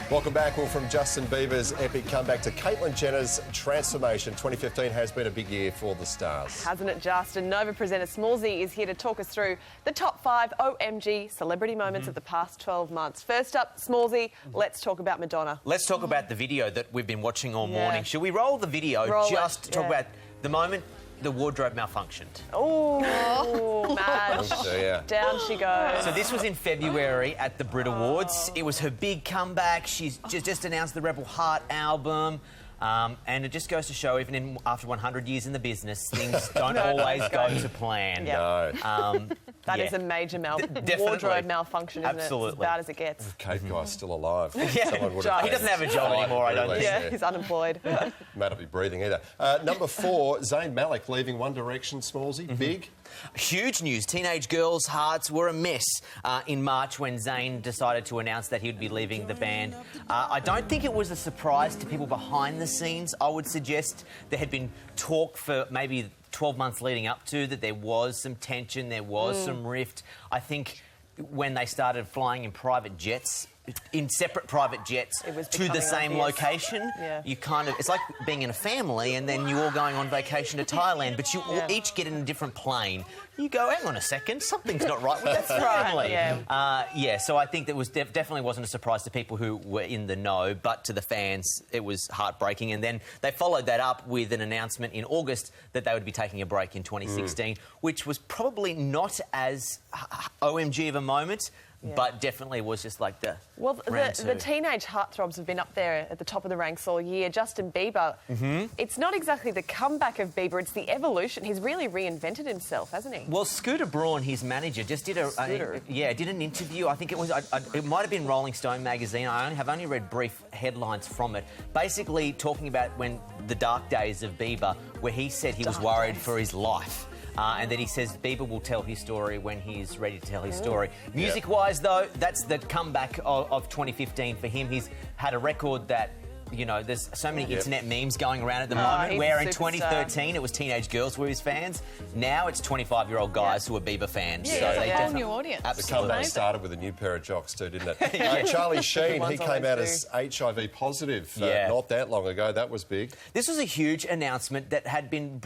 Welcome back. Well, from Justin Bieber's epic comeback to Caitlyn Jenner's transformation, 2015 has been a big year for the stars. Hasn't it just? And Nova presenter Smallzy is here to talk us through the top 5 OMG celebrity moments of the past 12 months. First up, Smallzy, let's talk about Madonna. Let's talk about the video that we've been watching all morning. Should we roll the video to talk about the moment the wardrobe malfunctioned? Oh, Madge. Down she goes. So this was in February at the Brit Awards. It was her big comeback. She's just announced the Rebel Heart album. And it just goes to show, even after 100 years in the business, things don't always go to plan. No. That is a major wardrobe malfunction, isn't it? It's as bad as it gets. Cave guy's still alive. He doesn't have a job anymore, I don't think. Yeah, he's unemployed. May not be breathing either. Number 4, Zayn Malik leaving One Direction. Smallzy, big. Huge news. Teenage girls' hearts were a mess in March when Zayn decided to announce that he would be leaving the band. I don't think it was a surprise to people behind the scenes. I would suggest there had been talk for maybe 12 months leading up to that there was some tension, there was some rift. I think when they started flying in private jets, in separate private jets to the same location, you it's like being in a family and then you're all going on vacation to Thailand, but you all each get in a different plane. You go, hang on a second, something's not right with that family. So I think that was definitely wasn't a surprise to people who were in the know, but to the fans it was heartbreaking. And then they followed that up with an announcement in August that they would be taking a break in 2016, which was probably not as OMG of a moment, but definitely was just like the the teenage heartthrobs have been up there at the top of the ranks all year. Justin Bieber, it's not exactly the comeback of Bieber, it's the evolution. He's really reinvented himself, hasn't he? Well, Scooter Braun, his manager, just did did an interview. I think it was it might have been Rolling Stone magazine. I have only read brief headlines from it, basically talking about when the dark days of Bieber, where he said he was worried for his life. And then he says Bieber will tell his story when he's ready to tell his story. Music-wise, though, that's the comeback of 2015 for him. He's had a record that, you know, there's so many internet memes going around at the moment, where in 2013 it was teenage girls who were his fans. Now it's 25-year-old guys who are Bieber fans. Yeah, so they a whole new audience. The comeback started with a new pair of jocks too, didn't it? Charlie Sheen, he came out as HIV positive not that long ago. That was big. This was a huge announcement that had been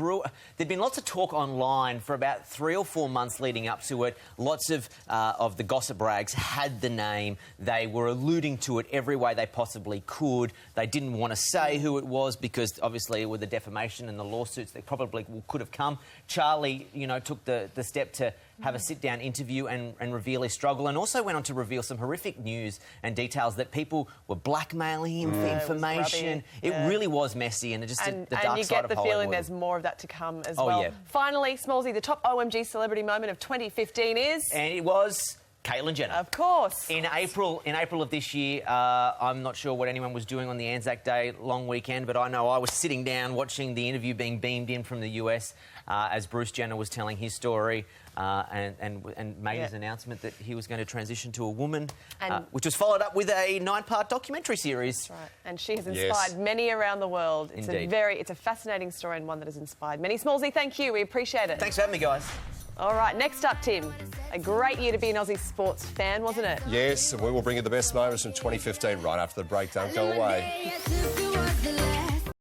there'd been lots of talk online for about 3 or 4 months leading up to it. Lots of the gossip rags had the name. They were alluding to it every way they possibly could. They didn't want to say who it was because, obviously, with the defamation and the lawsuits that probably could have come, Charlie, you know, took the step to have a sit-down interview and reveal his struggle, and also went on to reveal some horrific news and details that people were blackmailing him for information. It really was messy, and just the dark side of Hollywood. And you get the feeling there's more of that to come as well. Finally, Smallzy, the top OMG celebrity moment of 2015 is... And it was... Caitlyn Jenner. Of course. In April of this year, I'm not sure what anyone was doing on the Anzac Day long weekend, but I know I was sitting down watching the interview being beamed in from the US as Bruce Jenner was telling his story and made his announcement that he was going to transition to a woman, which was followed up with a 9-part documentary series. That's right. And she has inspired many around the world. It's it's a fascinating story and one that has inspired many. Smallzy, thank you. We appreciate it. Thanks for having me, guys. All right, next up, Tim. A great year to be an Aussie sports fan, wasn't it? Yes, and we will bring you the best moments from 2015 right after the break. Don't go away.